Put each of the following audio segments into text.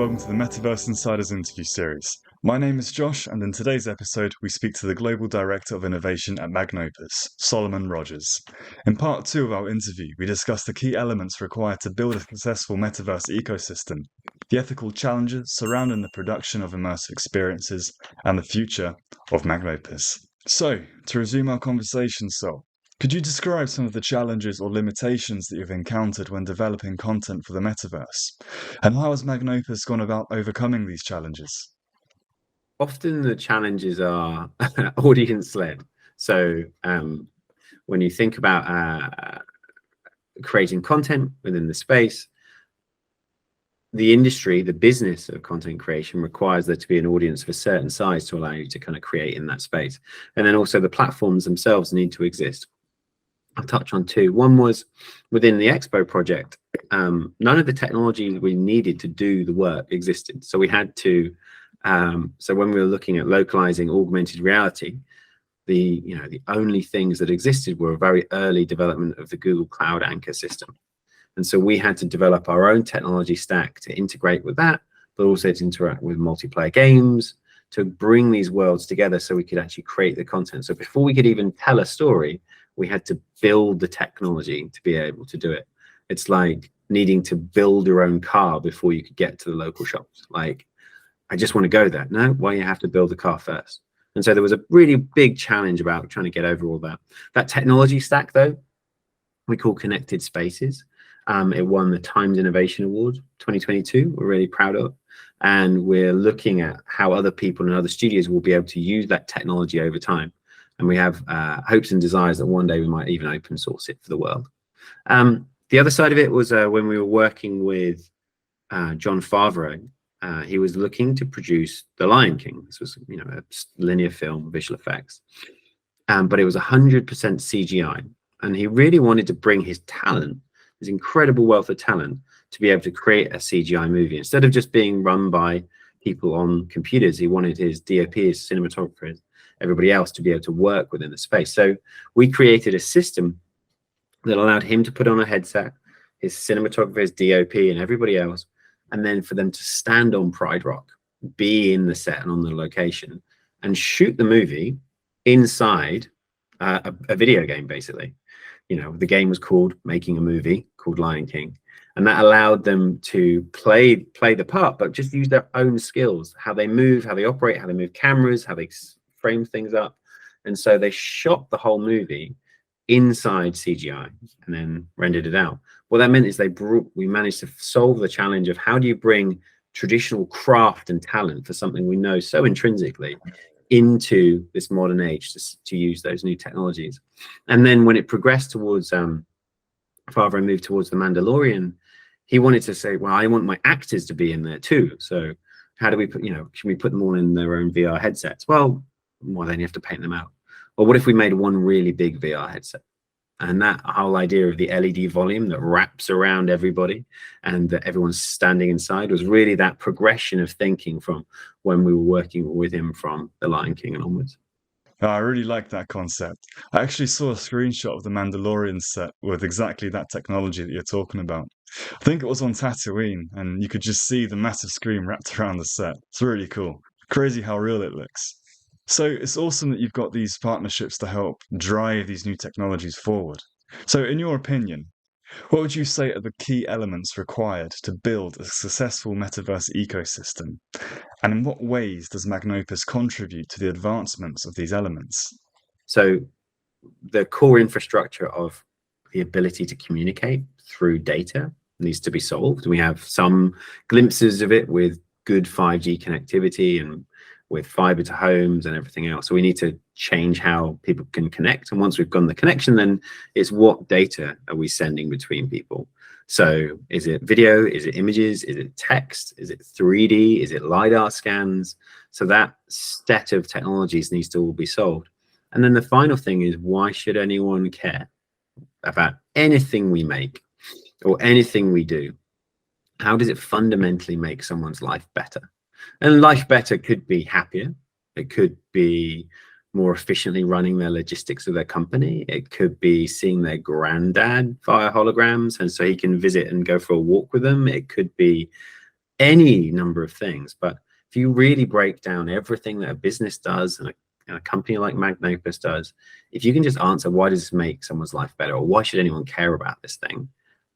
welcome to the Metaverse Insiders interview series. My name is Josh, and in today's episode, we speak to the Global Director of Innovation at Magnopus, Solomon Rogers. In part 2 of our interview, we discuss the key elements required to build a successful Metaverse ecosystem, the ethical challenges surrounding the production of immersive experiences, and the future of Magnopus. So, to resume our conversation, Sol, could you describe some of the challenges or limitations that you've encountered when developing content for the metaverse? And how has Magnopus gone about overcoming these challenges? Often the challenges are audience-led. So when you think about creating content within the space, the industry, the business of content creation requires there to be an audience of a certain size to allow you to kind of create in that space. And then also the platforms themselves need to exist. I'll touch on two. One was within the Expo project, none of the technology we needed to do the work existed. So we had to, so when we were looking at localizing augmented reality, the only things that existed were a very early development of the Google Cloud Anchor system. And so we had to develop our own technology stack to integrate with that, but also to interact with multiplayer games, to bring these worlds together so we could actually create the content. So before we could even tell a story, we had to build the technology to be able to do it. It's like needing to build your own car before you could get to the local shops. Like, I just want to go there. No, well, you have to build the car first. And so there was a really big challenge about trying to get over all that. That technology stack, though, we call Connected Spaces. It won the Times Innovation Award 2022. We're really proud of. And we're looking at how other people and other studios will be able to use that technology over time. And we have hopes and desires that one day we might even open source it for the world. The other side of it was when we were working with Jon Favreau. He was looking to produce The Lion King. This was, a linear film, visual effects, but it was 100% CGI. And he really wanted to bring his talent, his incredible wealth of talent, to be able to create a CGI movie instead of just being run by people on computers. He wanted his DOP, his cinematographers, everybody else to be able to work within the space. So we created a system that allowed him to put on a headset, his cinematographer, his DOP, and everybody else, and then for them to stand on Pride Rock, be in the set and on the location, and shoot the movie inside a video game, basically. The game was called Making a Movie, called Lion King. And that allowed them to play the part, but just use their own skills, how they move, how they operate, how they move cameras, how they frame things up. And so they shot the whole movie inside CGI and then rendered it out. What that meant is we managed to solve the challenge of how do you bring traditional craft and talent for something we know so intrinsically into this modern age to use those new technologies. And then when it progressed towards Favreau moved towards the Mandalorian, he wanted to say, well, I want my actors to be in there too. So how do we put, can we put them all in their own VR headsets? Well, then you have to paint them out. Or what if we made one really big VR headset? And that whole idea of the LED volume that wraps around everybody and that everyone's standing inside was really that progression of thinking from when we were working with him from The Lion King and onwards. I really like that concept. I actually saw a screenshot of the Mandalorian set with exactly that technology that you're talking about. I think it was on Tatooine, and you could just see the massive screen wrapped around the set. It's really cool. Crazy how real it looks. So it's awesome that you've got these partnerships to help drive these new technologies forward. So in your opinion, what would you say are the key elements required to build a successful metaverse ecosystem? And in what ways does Magnopus contribute to the advancements of these elements? So the core infrastructure of the ability to communicate through data needs to be solved. We have some glimpses of it with good 5G connectivity and with fiber to homes and everything else. So we need to change how people can connect. And once we've gotten the connection, then it's what data are we sending between people? So is it video? Is it images? Is it text? Is it 3D? Is it LiDAR scans? So that set of technologies needs to all be solved. And then the final thing is, why should anyone care about anything we make or anything we do? How does it fundamentally make someone's life better? And life better could be happier. It could be more efficiently running their logistics of their company. It could be seeing their granddad via holograms, and so he can visit and go for a walk with them. It could be any number of things. But if you really break down everything that a business does and a company like Magnopus does, if you can just answer why does this make someone's life better, or why should anyone care about this thing,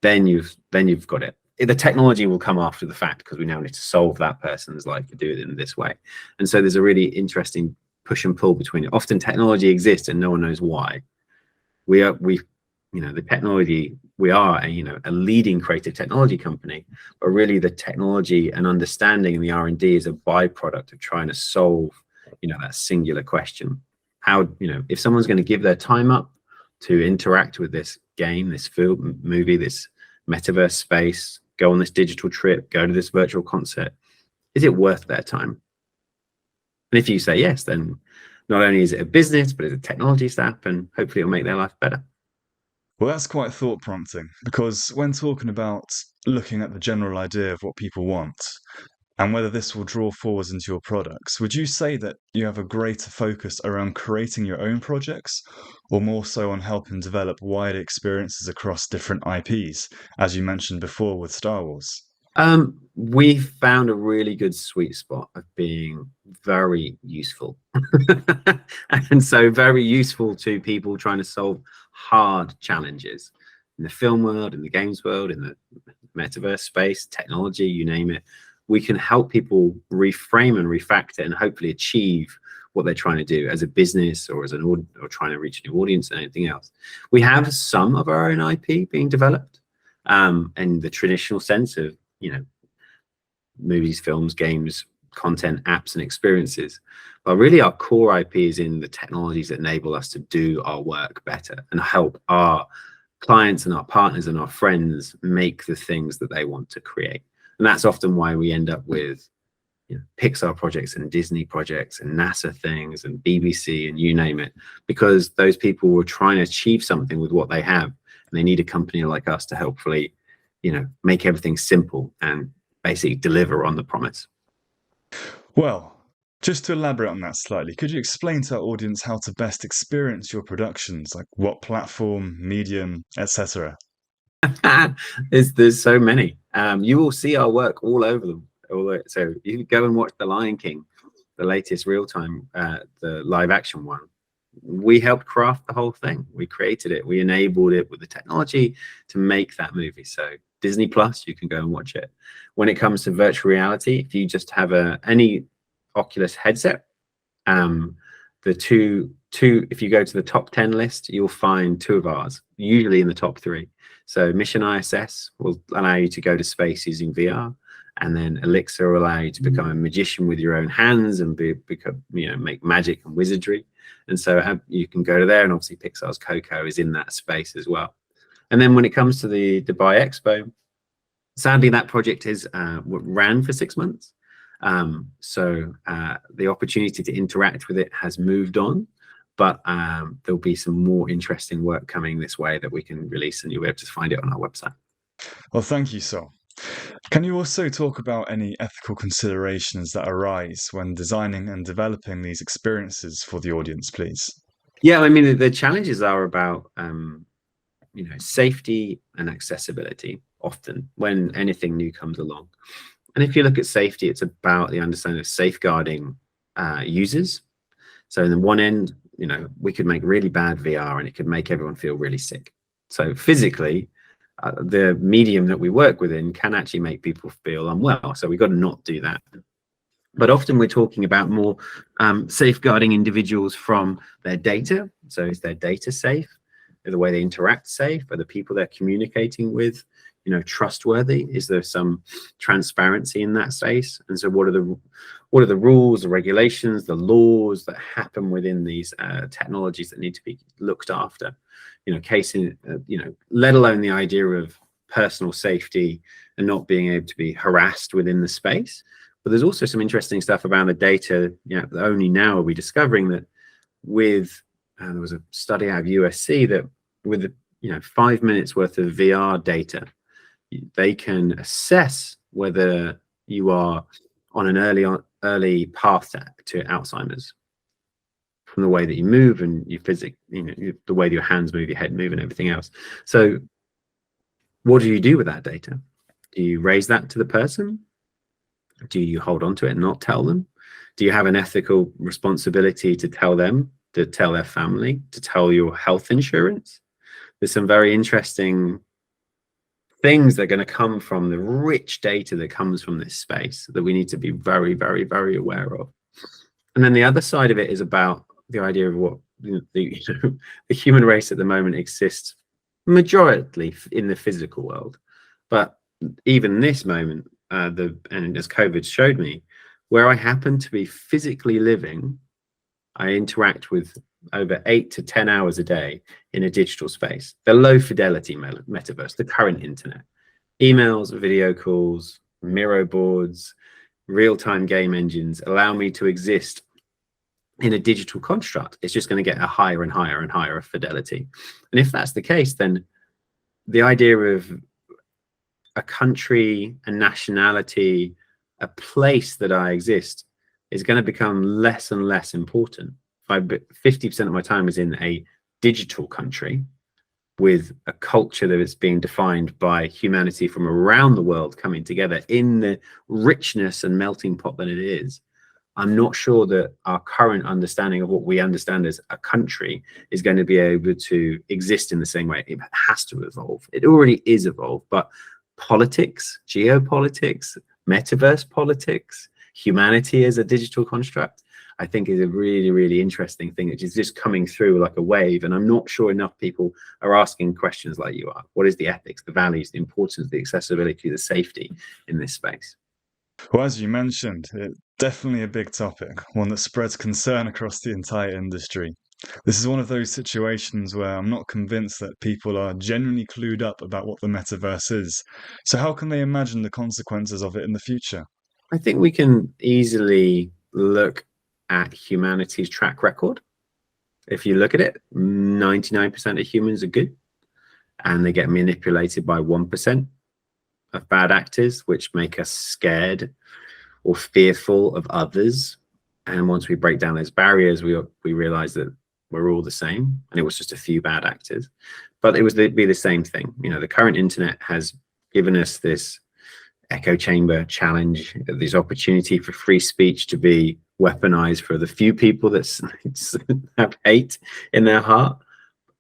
then you've got it. The technology will come after the fact, because we now need to solve that person's life and do it in this way. And so there's a really interesting push and pull between it. Often technology exists and no one knows why. The technology, we are a leading creative technology company, but really the technology and understanding and the R&D is a byproduct of trying to solve that singular question. How, if someone's going to give their time up to interact with this game, this film, movie, this metaverse space, go on this digital trip, go to this virtual concert, is it worth their time? And if you say yes, then not only is it a business, but it's a technology stack, and hopefully it'll make their life better. Well, that's quite thought-prompting, because when talking about looking at the general idea of what people want and whether this will draw forwards into your products, would you say that you have a greater focus around creating your own projects, or more so on helping develop wider experiences across different IPs, as you mentioned before with Star Wars? We found a really good sweet spot of being very useful. And so very useful to people trying to solve hard challenges in the film world, in the games world, in the metaverse space, technology, you name it. We can help people reframe and refactor and hopefully achieve what they're trying to do as a business, or as or trying to reach a new audience, and anything else. We have some of our own IP being developed, in the traditional sense of movies, films, games, content, apps, and experiences. But really our core IP is in the technologies that enable us to do our work better and help our clients and our partners and our friends make the things that they want to create. And that's often why we end up with Pixar projects and Disney projects and NASA things and BBC and you name it, because those people were trying to achieve something with what they have, and they need a company like us to hopefully make everything simple and basically deliver on the promise. Well, just to elaborate on that slightly, could you explain to our audience how to best experience your productions, like what platform, medium, etc.? There's so many. You will see our work all over them. So you go and watch The Lion King, the latest real-time, the live action one. We helped craft the whole thing. We created it. We enabled it with the technology to make that movie. So Disney Plus, you can go and watch it. When it comes to virtual reality, if you just have any Oculus headset, if you go to the top 10 list, you'll find 2 of ours, usually in the top 3. So Mission ISS will allow you to go to space using VR, and then Elixir will allow you to become a magician with your own hands and make magic and wizardry. And so you can go to there, and obviously Pixar's Coco is in that space as well. And then when it comes to the Dubai Expo, sadly that project ran for 6 months. So the opportunity to interact with it has moved on, but there'll be some more interesting work coming this way that we can release, and you'll be able to find it on our website. Well, thank you, Sol. Can you also talk about any ethical considerations that arise when designing and developing these experiences for the audience, please? Yeah, I mean, the challenges are about safety and accessibility often when anything new comes along. And if you look at safety, it's about the understanding of safeguarding users. So in the one end, we could make really bad VR and it could make everyone feel really sick. So physically, the medium that we work within can actually make people feel unwell. So we've got to not do that. But often we're talking about more safeguarding individuals from their data. So is their data safe? Is the way they interact safe? Are the people they're communicating with trustworthy? Is there some transparency in that space? And so what are the rules, the regulations, the laws that happen within these technologies that need to be looked after? Let alone the idea of personal safety and not being able to be harassed within the space. But there's also some interesting stuff around the data. Only now are we discovering that there was a study out of USC that with 5 minutes worth of VR data, they can assess whether you are on an early path to Alzheimer's from the way that you move and you the way that your hands move, your head move, and everything else. So what do you do with that data? Do you raise that to the person? Do you hold on to it and not tell them? Do you have an ethical responsibility to tell them, to tell their family, to tell your health insurance? There's some very interesting things that are going to come from the rich data that comes from this space that we need to be very, very, very aware of. And then the other side of it is about the idea of what the human race at the moment exists majority in the physical world. But even this moment, and as COVID showed me, where I happen to be physically living, I interact with over 8 to 10 hours a day in a digital space. The low fidelity metaverse, the current internet, emails, video calls, Miro boards, real-time game engines allow me to exist in a digital construct. It's just going to get a higher and higher and higher fidelity. And if that's the case, then the idea of a country, a nationality, a place that I exist is going to become less and less important. 50% of my time is in a digital country with a culture that is being defined by humanity from around the world coming together in the richness and melting pot that it is. I'm not sure that our current understanding of what we understand as a country is going to be able to exist in the same way. It has to evolve. It already is evolved, but politics, geopolitics, metaverse politics, humanity as a digital construct, I think is a really, really interesting thing, which is just coming through like a wave. And I'm not sure enough people are asking questions like you are. What is the ethics, the values, the importance, the accessibility, the safety in this space? Well, as you mentioned, it's definitely a big topic, one that spreads concern across the entire industry. This is one of those situations where I'm not convinced that people are genuinely clued up about what the metaverse is. So how can they imagine the consequences of it in the future? I think we can easily look at humanity's track record. If you look at it, 99% of humans are good, and they get manipulated by 1% of bad actors, which make us scared or fearful of others. And once we break down those barriers, we realize that we're all the same, and it was just a few bad actors. But it was be the same thing. You know, the current internet has given us this echo chamber challenge, this opportunity for free speech to be weaponized for the few people that have hate in their heart.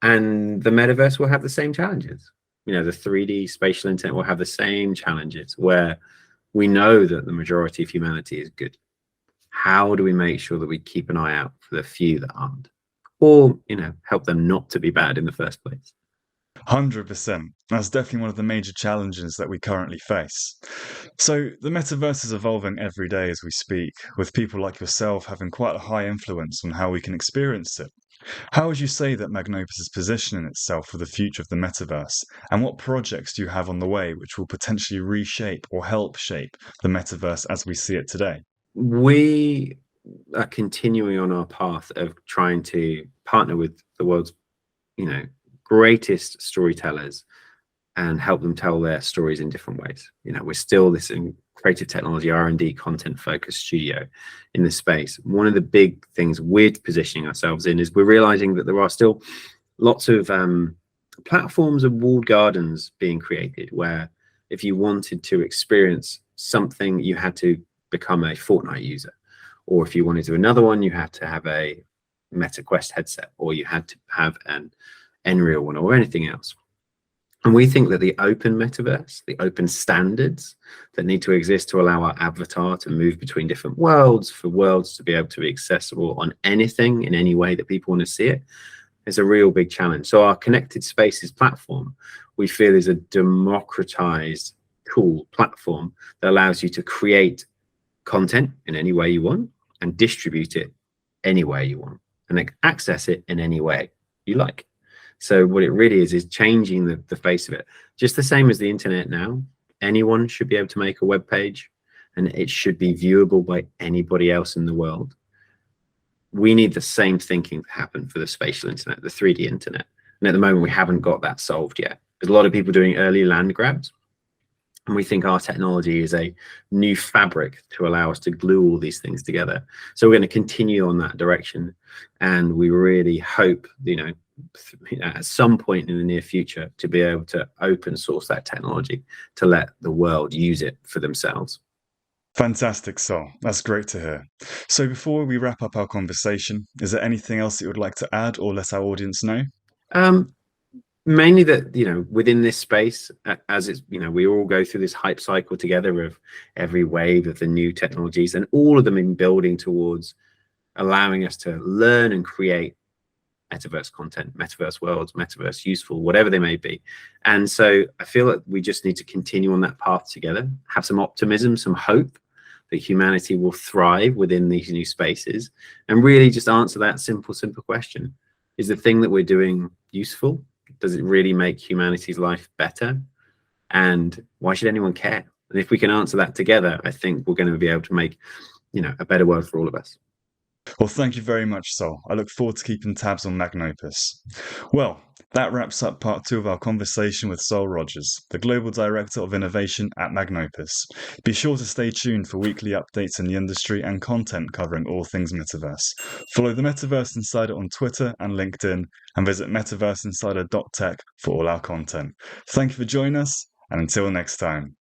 And the metaverse will have the same challenges. You know, the 3D spatial internet will have the same challenges, where we know that the majority of humanity is good. How do we make sure that we keep an eye out for the few that aren't, or, you know, help them not to be bad in the first place? 100%. That's definitely one of the major challenges that we currently face. So, the metaverse is evolving every day as we speak, with people like yourself having quite a high influence on how we can experience it. How would you say that Magnopus is positioning itself for the future of the metaverse? And what projects do you have on the way which will potentially reshape or help shape the metaverse as we see it today? We are continuing on our path of trying to partner with the world's, you know, greatest storytellers and help them tell their stories in different ways. You know, we're still this creative technology R&D content focused studio in this space. One of the big things we're positioning ourselves in is we're realizing that there are still lots of platforms and walled gardens being created, where if you wanted to experience something, you had to become a Fortnite user, or if you wanted to do another one, you had to have a Meta Quest headset, or you had to have an Unreal one, or anything else. And we think that the open metaverse, the open standards that need to exist to allow our avatar to move between different worlds, for worlds to be able to be accessible on anything in any way that people want to see it, is a real big challenge. So our Connected Spaces platform, we feel, is a democratized tool platform that allows you to create content in any way you want and distribute it anywhere you want and access it in any way you like. So what it really is changing the face of it. Just the same as the internet now, anyone should be able to make a web page, and it should be viewable by anybody else in the world. We need the same thinking to happen for the spatial internet, the 3D internet. And at the moment, we haven't got that solved yet. There's a lot of people doing early land grabs, and we think our technology is a new fabric to allow us to glue all these things together. So we're going to continue on that direction, and we really hope, you know, at some point in the near future, to be able to open source that technology to let the world use it for themselves. Fantastic, Sol. That's great to hear. So, before we wrap up our conversation, is there anything else that you would like to add or let our audience know? Um, Mainly that, within this space, as it's, we all go through this hype cycle together of every wave of the new technologies, and all of them in building towards allowing us to learn and create metaverse content, metaverse worlds, metaverse useful, whatever they may be. And so I feel that we just need to continue on that path together, have some optimism, some hope that humanity will thrive within these new spaces, and really just answer that simple question. Is the thing that we're doing useful? Does it really make humanity's life better? And why should anyone care? And if we can answer that together, I think we're going to be able to make, a better world for all of us. Well, thank you very much, Sol. I look forward to keeping tabs on Magnopus. Well, that wraps up part 2 of our conversation with Sol Rogers, the Global Director of Innovation at Magnopus. Be sure to stay tuned for weekly updates in the industry and content covering all things Metaverse. Follow the Metaverse Insider on Twitter and LinkedIn, and visit metaverseinsider.tech for all our content. Thank you for joining us, and until next time.